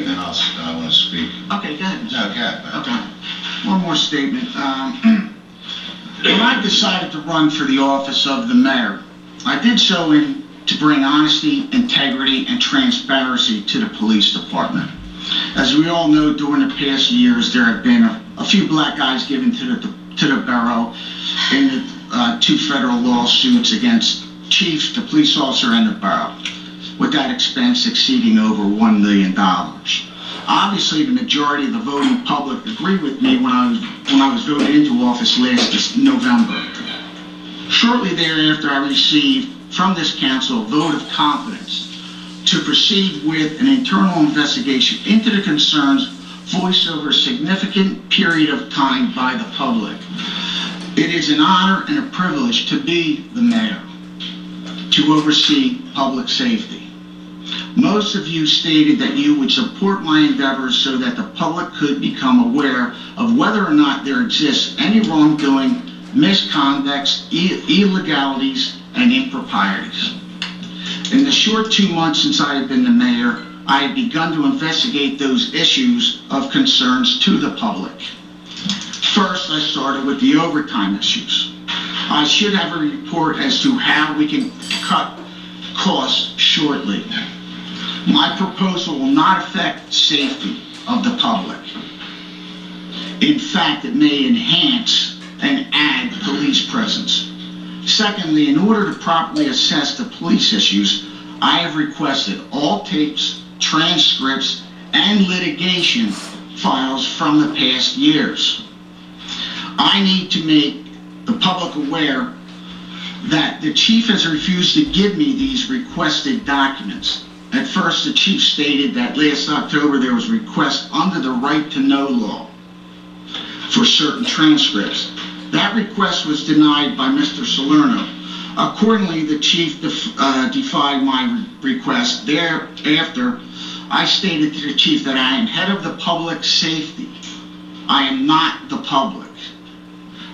Then I want to speak. Okay, go ahead. No, go ahead, man. Okay. One more statement. When I decided to run for the office of the mayor, I did so to bring honesty, integrity, and transparency to the police department. As we all know, during the past years, there have been a few black eyes given to the borough in the 2 federal lawsuits against chiefs, the police officer, and the borough, with that expense exceeding over $1 million. Obviously, the majority of the voting public agreed with me when I was voted into office last November. Shortly thereafter, I received from this council a vote of confidence to proceed with an internal investigation into the concerns voiced over a significant period of time by the public. It is an honor and a privilege to be the mayor, to oversee public safety. Most of you stated that you would support my endeavors so that the public could become aware of whether or not there exists any wrongdoing, misconducts, illegalities, and improprieties. In the short 2 months since I have been the mayor, I have begun to investigate those issues of concerns to the public. First, I started with the overtime issues. I should have a report as to how we can cut costs shortly. My proposal will not affect safety of the public. In fact, it may enhance and add police presence. Secondly, in order to properly assess the police issues, I have requested all tapes, transcripts, and litigation files from the past years. I need to make the public aware that the chief has refused to give me these requested documents. At first, the chief stated that last October there was a request under the right to know law for certain transcripts. That request was denied by Mr. Salerno. Accordingly, the chief defied my request. Thereafter, I stated to the chief that I am head of the public safety. I am not the public.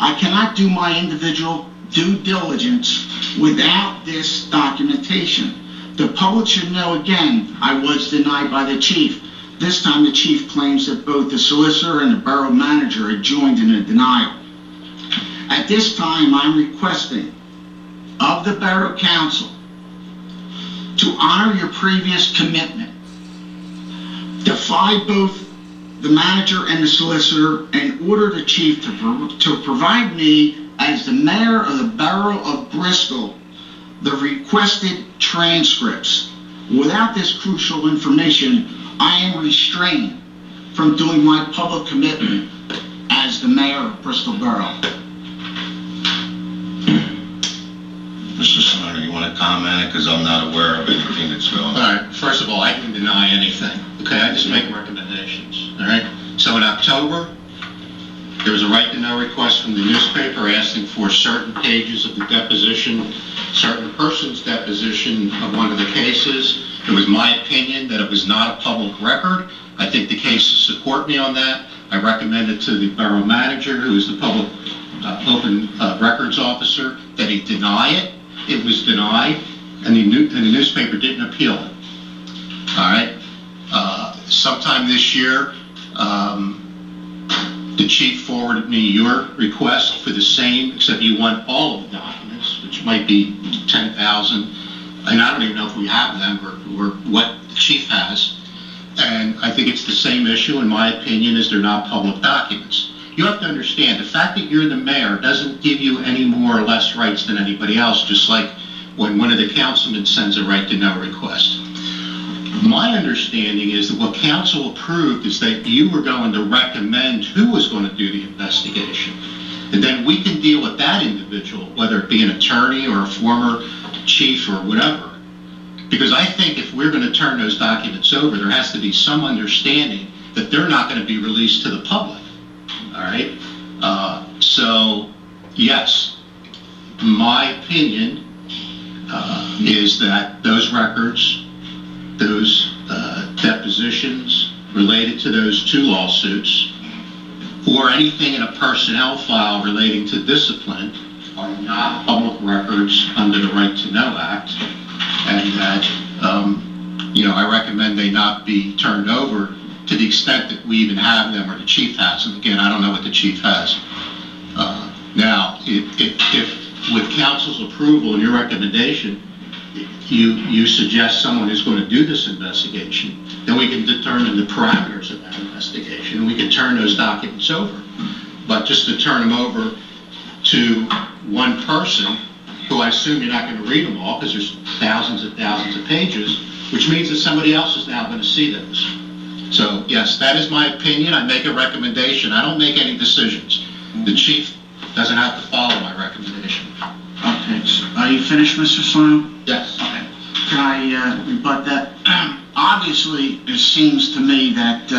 I cannot do my individual due diligence without this documentation. The public should know again, I was denied by the chief. This time the chief claims that both the solicitor and the borough manager had joined in the denial. At this time, I'm requesting of the Borough Council to honor your previous commitment. Defy both the manager and the solicitor and order the chief to provide me, as the mayor of the Borough of Bristol, the requested transcripts. Without this crucial information, I am restrained from doing my public commitment as the mayor of Bristol Borough. Mr. Salerno, you want to comment? Because I'm not aware of anything that's going on. All right, first of all, I didn't deny anything. Okay, I just make recommendations. All right, so in October, there was a right to know request from the newspaper asking for certain pages of the deposition, certain person's deposition of one of the cases. It was my opinion that it was not a public record. I think the cases support me on that. I recommended to the borough manager, who is the public open records officer, that he deny it. It was denied, and the newspaper didn't appeal it. All right. Sometime this year, the chief forwarded me your request for the same, except you want all of the documents, which might be 10,000, and I don't even know if we have them or what the chief has. And I think it's the same issue, in my opinion, as they're not public documents. You have to understand, the fact that you're the mayor doesn't give you any more or less rights than anybody else, just like when one of the councilmen sends a right to know request. My understanding is that what council approved is that you were going to recommend who was going to do the investigation. And then we can deal with that individual, whether it be an attorney or a former chief or whatever. Because I think if we're going to turn those documents over, there has to be some understanding that they're not going to be released to the public. All right? So, yes, my opinion is that those records, those depositions related to those 2 lawsuits, or anything in a personnel file relating to discipline, are not public records under the Right to Know Act, and that I recommend they not be turned over to the extent that we even have them or the chief has them. Again, I don't know what the chief has. Now, if with council's approval and your recommendation, you suggest someone who's going to do this investigation, then we can determine the parameters of that investigation, and we can turn those documents over. But just to turn them over to one person, who I assume you're not going to read them all because there's thousands and thousands of pages, which means that somebody else is now going to see those. So yes, that is my opinion. I make a recommendation. I don't make any decisions. The chief doesn't have to follow my recommendation. Okay, are you finished, Mr. Sloan? Yes. Okay. Can I rebut that? Obviously, it seems to me that you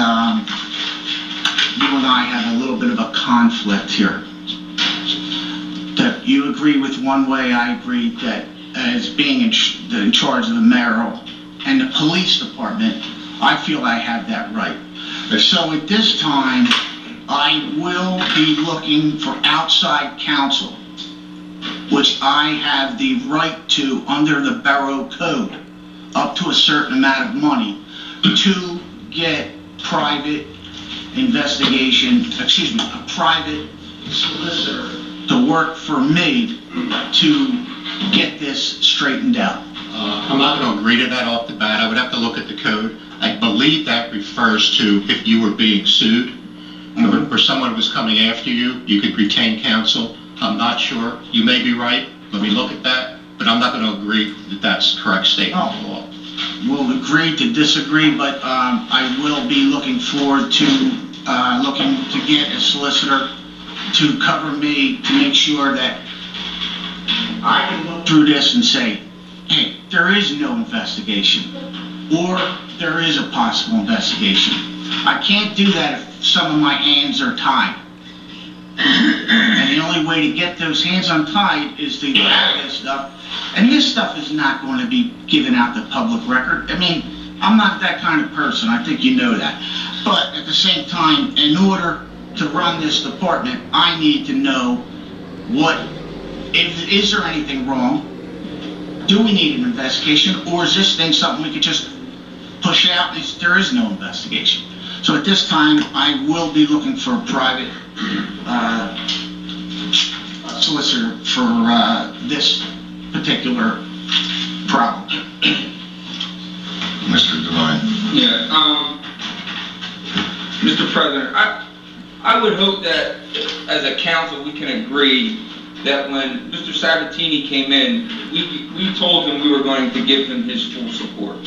and I have a little bit of a conflict here. That you agree with one way, I agree that as being in charge of the mayoral and the police department, I feel I have that right. So at this time, I will be looking for outside counsel, which I have the right to under the borough code, up to a certain amount of money, to get private investigation, a private solicitor to work for me to get this straightened out. I'm not going to agree to that off the bat. I would have to look at the code. I believe that refers to if you were being sued or someone was coming after you, you could retain counsel. I'm not sure. You may be right. Let me look at that. But I'm not going to agree that that's the correct statement of the law. We'll agree to disagree, but I will be looking forward to looking to get a solicitor to cover me to make sure that I can look through this and say, hey, there is no investigation, or there is a possible investigation. I can't do that if some of my hands are tied. And the only way to get those hands untied is to have this stuff. And this stuff is not going to be given out to public record. I mean, I'm not that kind of person. I think you know that. But at the same time, in order to run this department, I need to know is there anything wrong? Do we need an investigation? Or is this thing something we could just push out? There is no investigation. So at this time, I will be looking for a private solicitor for this particular problem. Mr. Devine. Yeah, Mr. President, I would hope that as a council we can agree that when Mr. Sabatini came in, we told him we were going to give him his full support,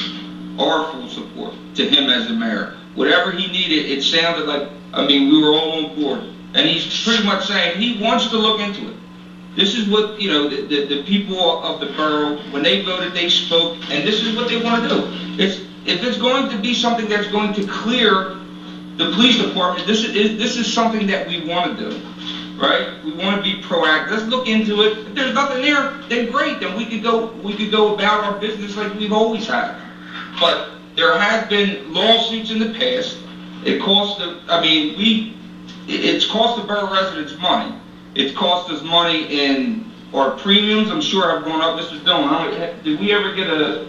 our full support to him as the mayor. Whatever he needed, it sounded like, we were all on board. And he's pretty much saying he wants to look into it. This is what, the people of the borough, when they voted, they spoke, and this is what they want to do. If it's going to be something that's going to clear the police department, this is something that we want to do, right? We want to be proactive. Let's look into it. If there's nothing there, then great. Then we could go about our business like we've always had. But there have been lawsuits in the past. It cost it's cost the borough residents money. It's cost us money in our premiums. I'm sure have gone up. Mr. Dillon, did we ever get a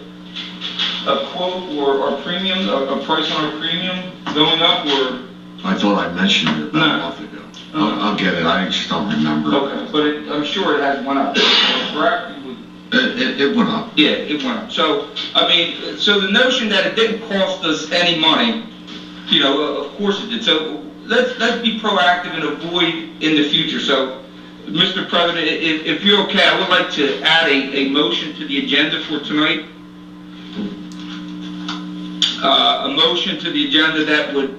quote or our premium, a price on our premium going up, or? I thought I mentioned it about a month ago. I'll get it. I just don't remember. Okay, but I'm sure it has went up. Correct? It went up. Yeah, it went up. So, so the notion that it didn't cost us any money, of course it did. So let's be proactive and avoid in the future. So, Mr. President, if you're okay, I would like to add a motion to the agenda for tonight. A motion to the agenda that would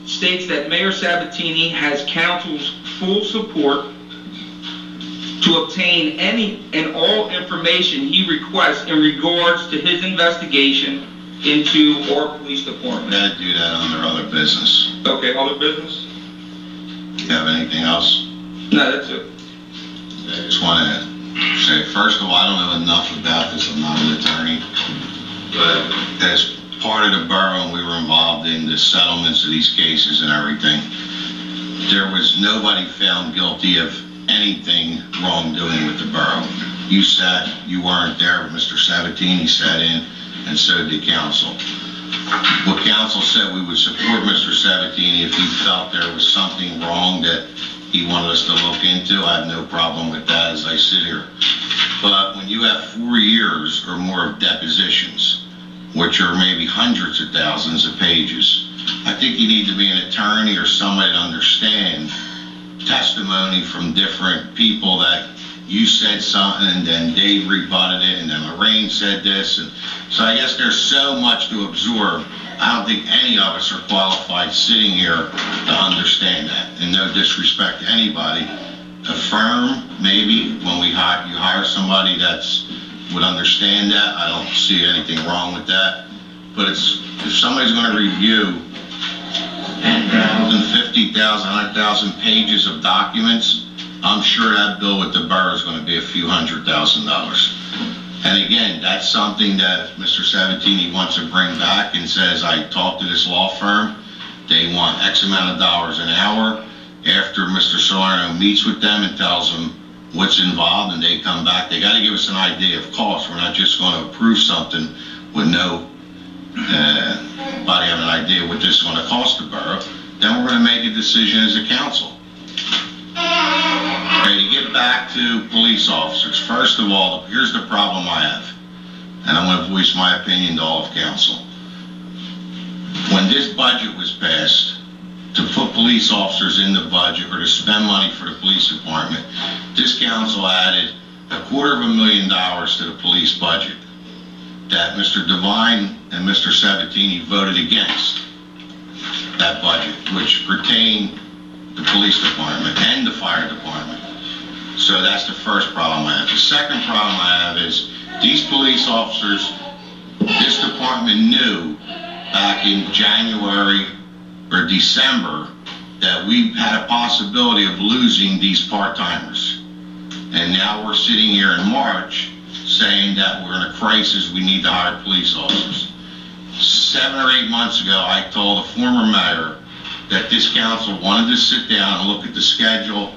states that Mayor Sabatini has council's full support to obtain any and all information he requests in regards to his investigation into our police department. Gotta do that under other business. Okay, other business? You have anything else? No, that's it. I just want to say, first of all, I don't know enough about this. I'm not an attorney. But as part of the borough, and we were involved in the settlements of these cases and everything, there was nobody found guilty of anything wrongdoing with the borough. You weren't there, but Mr. Sabatini sat in, and so did council. What council said, we would support Mr. Sabatini if he felt there was something wrong that he wanted us to look into. I have no problem with that as I sit here. But when you have 4 years or more of depositions, which are maybe hundreds of thousands of pages, I think you need to be an attorney or somebody to understand testimony from different people that you said something and then Dave rebutted it and then Lorraine said this. And so I guess there's so much to absorb. I don't think any of us are qualified sitting here to understand that. And no disrespect to anybody. A firm, maybe, when you hire somebody that's would understand that. I don't see anything wrong with that. But if somebody's going to review 50,000, 100,000 pages of documents, I'm sure that bill with the borough is going to be a few $100,000. And again, that's something that Mr. Sabatini wants to bring back and says, I talked to this law firm, they want X amount of dollars an hour. After Mr. Salerno meets with them and tells them what's involved and they come back, they got to give us an idea of cost. We're not just going to approve something with no body having an idea what this is going to cost the borough. Then we're going to make a decision as a council. Okay, to get back to police officers, first of all, here's the problem I have, and I'm going to voice my opinion to all of council. When this budget was passed, to put police officers in the budget or to spend money for the police department, this council added $250,000 to the police budget that Mr. Devine and Mr. Sabatini voted against that budget, which pertained the police department and the fire department. So that's the first problem I have. The second problem I have is these police officers, this department knew back in January or December that we had a possibility of losing these part-timers. And now we're sitting here in March saying that we're in a crisis, we need to hire police officers. 7 or 8 months ago, I told the former mayor that this council wanted to sit down and look at the schedule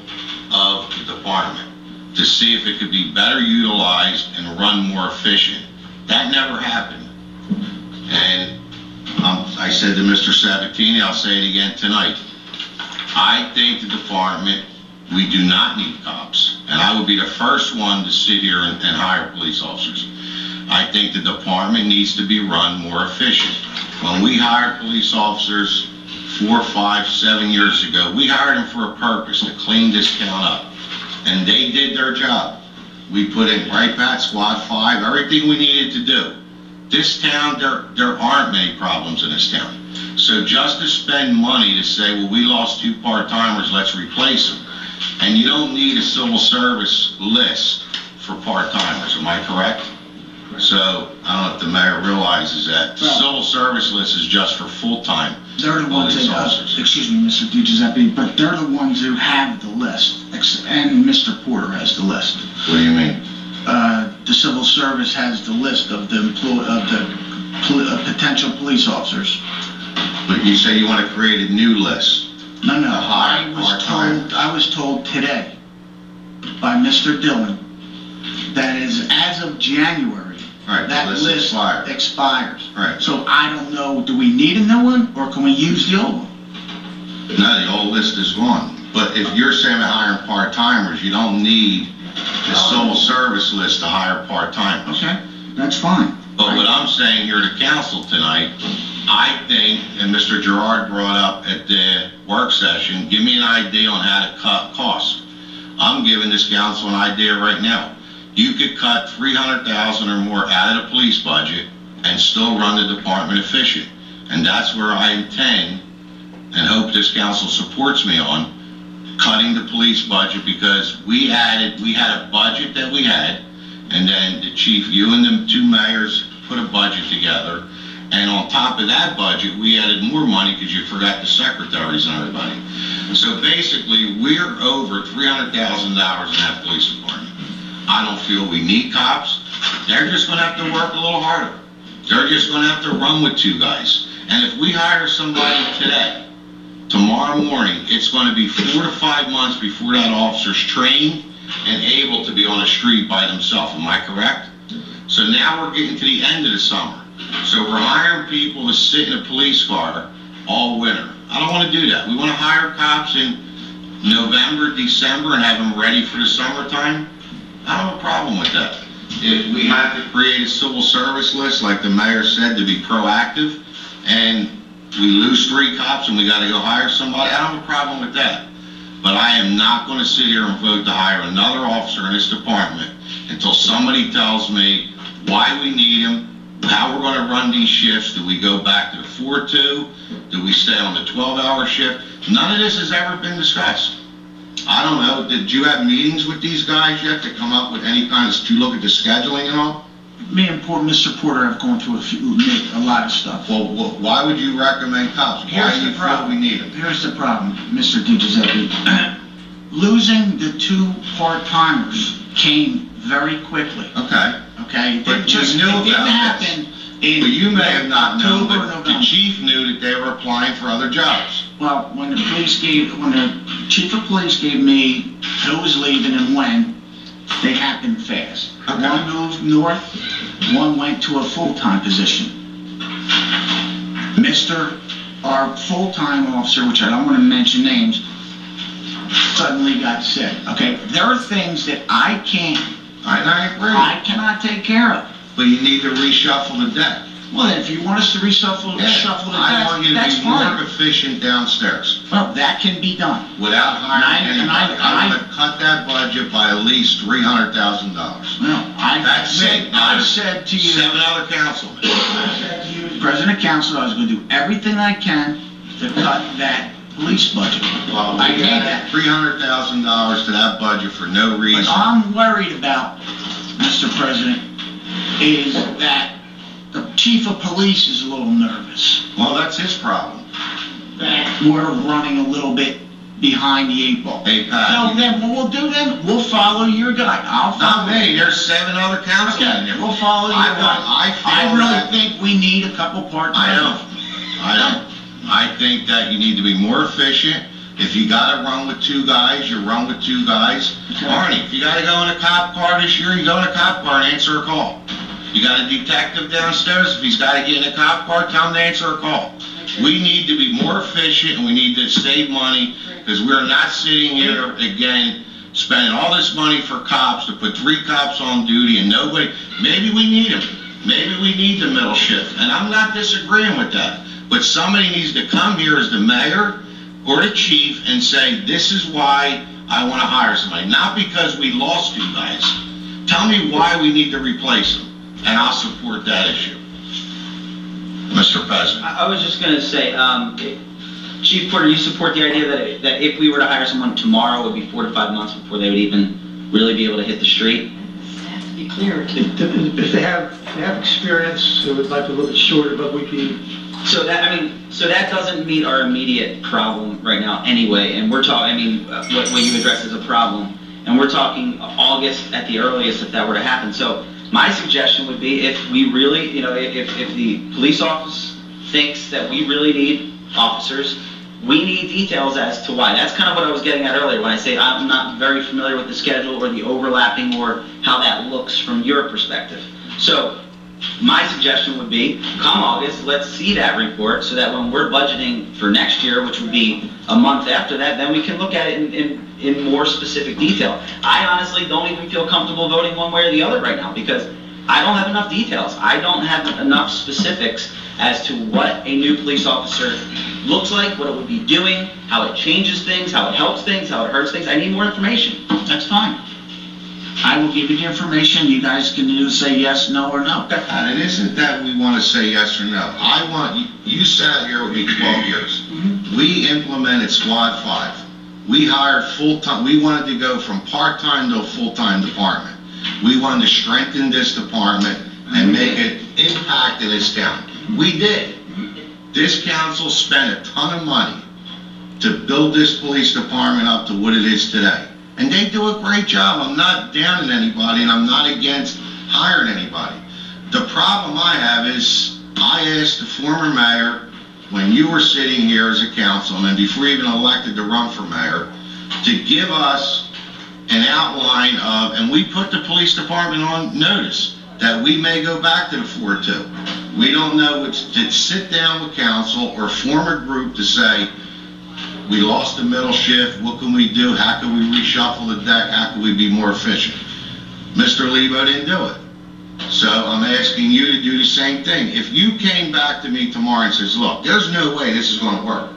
of the department to see if it could be better utilized and run more efficient. That never happened. And I said to Mr. Sabatini, I'll say it again tonight, I think the department, we do not need cops. And I would be the first one to sit here and hire police officers. I think the department needs to be run more efficient. When we hired police officers 4, 5, 7 years ago, we hired them for a purpose, to clean this town up. And they did their job. We put in Right Bat, Squad 5, everything we needed to do. This town, there aren't many problems in this town. So just to spend money to say, well, we lost 2 part-timers, let's replace them. And you don't need a civil service list for part-timers, am I correct? So I don't know if the mayor realizes that. The civil service list is just for full-time They're the ones police that, officers. excuse me, Mr. Di Giuseppe, but they're the ones who have the list, and Mr. Porter has the list. What do you mean? The civil service has the list of the potential police officers. But you say you want to create a new list. No, hire part-time. I was told today by Mr. Dillon that is as of January, Right, that the list expires. Right. So I don't know, do we need a new one or can we use the old one? No, the old list is gone. But if you're saying about hiring part-timers, you don't need the civil service list to hire part-timers. Okay, that's fine. But what I'm saying here to council tonight, I think, and Mr. Gerard brought up at the work session, give me an idea on how to cut costs. I'm giving this council an idea right now. You could cut $300,000 or more out of the police budget and still run the department efficient. And that's where I intend, and hope this council supports me on, cutting the police budget, because we had a budget that we had, and then the chief, you and the 2 mayors put a budget together, and on top of that budget, we added more money because you forgot the secretaries and everybody. So basically, we're over $300,000 in that police department. I don't feel we need cops. They're just going to have to work a little harder. They're just going to have to run with 2 guys. And if we hire somebody today, tomorrow morning, it's going to be 4 to 5 months before that officer's trained and able to be on the street by themselves. Am I correct? So now we're getting to the end of the summer. So we're hiring people to sit in a police car all winter. I don't want to do that. We want to hire cops in November, December, and have them ready for the summertime. I don't have a problem with that. If we have to create a civil service list, like the mayor said, to be proactive, and we lose 3 cops and we got to go hire somebody, I don't have a problem with that. But I am not going to sit here and vote to hire another officer in this department until somebody tells me why we need him, how we're going to run these shifts. Do we go back to the 4-2? Do we stay on the 12-hour shift? None of this has ever been discussed. I don't know. Did you have meetings with these guys yet to come up with any kind of, to look at the scheduling and all? Me and Mr. Porter have gone through a lot of stuff. Well, why would you recommend cops? Why do you feel we need them? Here's the problem, Mr. DiGiuseppe. Losing the 2 part-timers came very quickly. Okay. Okay? But It just you knew it didn't about this. happen in Well, you may have not known, October or but the November. chief knew that they were applying for other jobs. Well, when the chief of police gave me who was leaving and when, they happened fast. Okay. One moved north, one went to a full-time position. Our full-time officer, which I don't want to mention names, suddenly got sick. Okay, there are things that I I agree. cannot take care of. But you need to reshuffle the deck. Well, then, if you want us to shuffle the I want you deck, to that's be more fine. efficient downstairs Well, that can be done. without hiring And anybody. I- I want to cut that budget by at least $300,000. Well, That's me. I said to you, 7 other councilmen. as President of Council, I was going to do everything I can to cut that police budget. Well, I we made added that. $300,000 to that budget for no What reason. I'm worried about, Mr. President, is that the chief of police is a little nervous. Well, that's his problem. That we're running a little bit behind the 8 ball. Hey, So Pat, then what we'll do then, we'll follow your guide. I'll follow. not me, there's 7 other councilmen Okay, there. we'll follow your guide. I I feel really that, think we need a couple part-time. I don't. I think that you need to be more efficient. If you gotta run with 2 guys, you run with 2 guys. Okay. Arnie, if you gotta go in a cop car this year, you go in a cop car and answer a call. You got a detective downstairs, if he's gotta get in a cop car, tell him to answer a call. We need to be more efficient and we need to save money, because we're not sitting here again spending all this money for cops to put 3 cops on duty and nobody, maybe we need them. Maybe we need the middle shift, and I'm not disagreeing with that. But somebody needs to come here as the mayor or the chief and say, this is why I want to hire somebody. Not because we lost 2 guys. Tell me why we need to replace them, and I'll support that issue. Mr. President. I was just going to say, Chief Porter, you support the idea that if we were to hire someone tomorrow, it would be 4 to 5 months before they would even really be able to hit the street? To be clear, if they have experience, it would like a little bit shorter, but we'd be. So that doesn't meet our immediate problem right now anyway, and we're talking, what you addressed as a problem, and we're talking August at the earliest if that were to happen. So my suggestion would be, if we really, if the police office thinks that we really need officers, we need details as to why. That's kind of what I was getting at earlier when I say I'm not very familiar with the schedule or the overlapping or how that looks from your perspective. So my suggestion would be, come August, let's see that report so that when we're budgeting for next year, which would be a month after that, then we can look at it in more specific detail. I honestly don't even feel comfortable voting one way or the other right now because I don't have enough details. I don't have enough specifics as to what a new police officer looks like, what it would be doing, how it changes things, how it helps things, how it hurts things. I need more information. That's fine. I will give you the information. You guys can either say yes, no, or no. And it isn't that we want to say yes or no. I want, you sat here with me 12 years. We implemented Squad 5. We hired full-time, we wanted to go from part-time to a full-time department. We wanted to strengthen this department and make an impact in this town. We did. This council spent a ton of money to build this police department up to what it is today. And they do a great job. I'm not downing anybody and I'm not against hiring anybody. The problem I have is I asked the former mayor, when you were sitting here as a councilman, before you even elected to run for mayor, to give us an outline of, and we put the police department on notice, that we may go back to the 4-2. We don't know to sit down with council or form a group to say, we lost the middle shift, what can we do? How can we reshuffle the deck? How can we be more efficient? Mr. Lebo didn't do it. So I'm asking you to do the same thing. If you came back to me tomorrow and says, look, there's no way this is gonna work.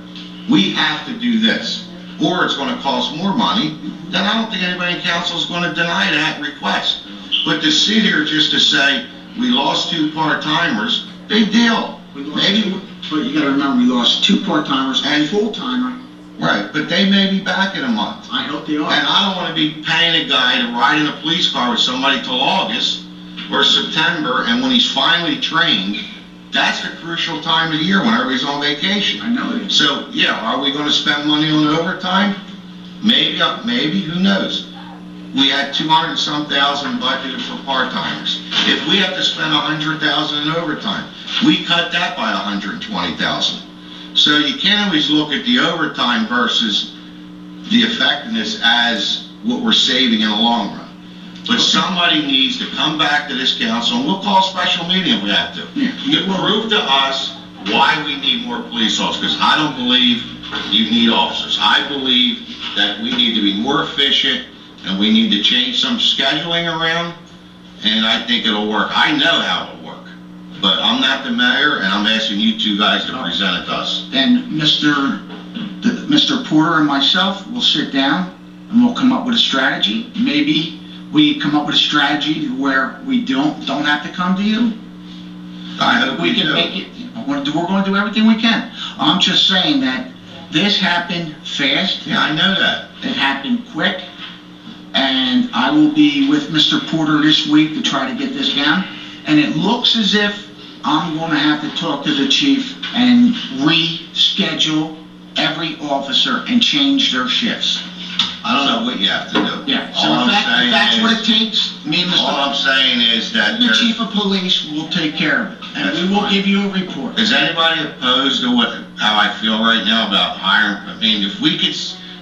We have to do this, or it's gonna cost more money, then I don't think anybody in council is gonna deny that request. But to sit here just to say, we lost 2 part-timers, big deal. We lost two, but you gotta remember, we lost 2 part-timers and a full-timer. Right, but they may be back in a month. I hope they are. And I don't wanna be paying a guy to ride in a police car with somebody till August or September, and when he's finally trained, that's the crucial time of the year when everybody's on vacation. I know it is. So, yeah, are we gonna spend money on overtime? Maybe, who knows? We had 200 and some thousand budgeted for part-timers. If we have to spend 100,000 in overtime, we cut that by 120,000. So you can't always look at the overtime versus the effectiveness as what we're saving in the long run. But somebody needs to come back to this council, and we'll call a special meeting if we have to, to prove to us why we need more police officers. Because I don't believe you need officers. I believe that we need to be more efficient, and we need to change some scheduling around, and I think it'll work. I know how it'll work, but I'm not the mayor, and I'm asking you 2 guys to present it to us. Then Mr. Porter and myself will sit down and we'll come up with a strategy. Maybe we come up with a strategy where we don't have to come to you. I hope We can make it, we're going to do everything we can. I'm just saying that this happened fast. Yeah, I know that. It happened quick. And I will be with Mr. Porter this week to try to get this down. And it looks as if I'm going to have to talk to the chief and reschedule every officer and change their shifts. I don't know what you have to do. Yeah, so All if I'm that's saying what it is, takes, me and all I'm Mr. saying is that The there's, chief of police will take care of it. And That's we will fine. give you a report. is anybody opposed to how I feel right now about hiring? I mean, if we could,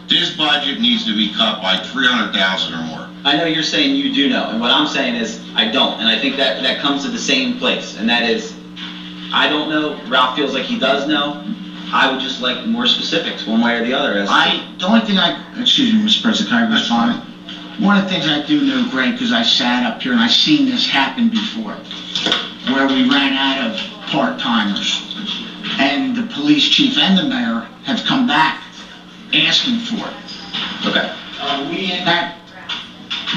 this budget needs to be cut by 300,000 or more. I know you're saying you do know, and what I'm saying is I don't, and I think that comes to the same place, and that is, I don't know, Ralph feels like he does know. I would just like more specifics, one way or the other. The only thing excuse me, Mr. President, can I respond? One of the things I do know, Greg, because I sat up here and I seen this happen before, where we ran out of part-timers, and the police chief and the mayor have come back asking for it. Okay. Are we in that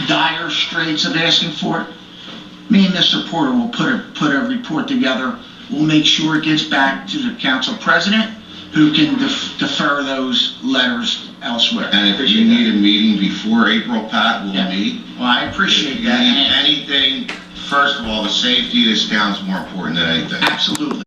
dire straits of asking for it? Me and Mr. Porter will put a report together. We'll make sure it gets back to the council president, who can defer those letters elsewhere. And if you need a meeting before April, Pat, we'll meet. Well, I appreciate If you that. need anything, first of all, the safety of this town is more important than anything. Absolutely.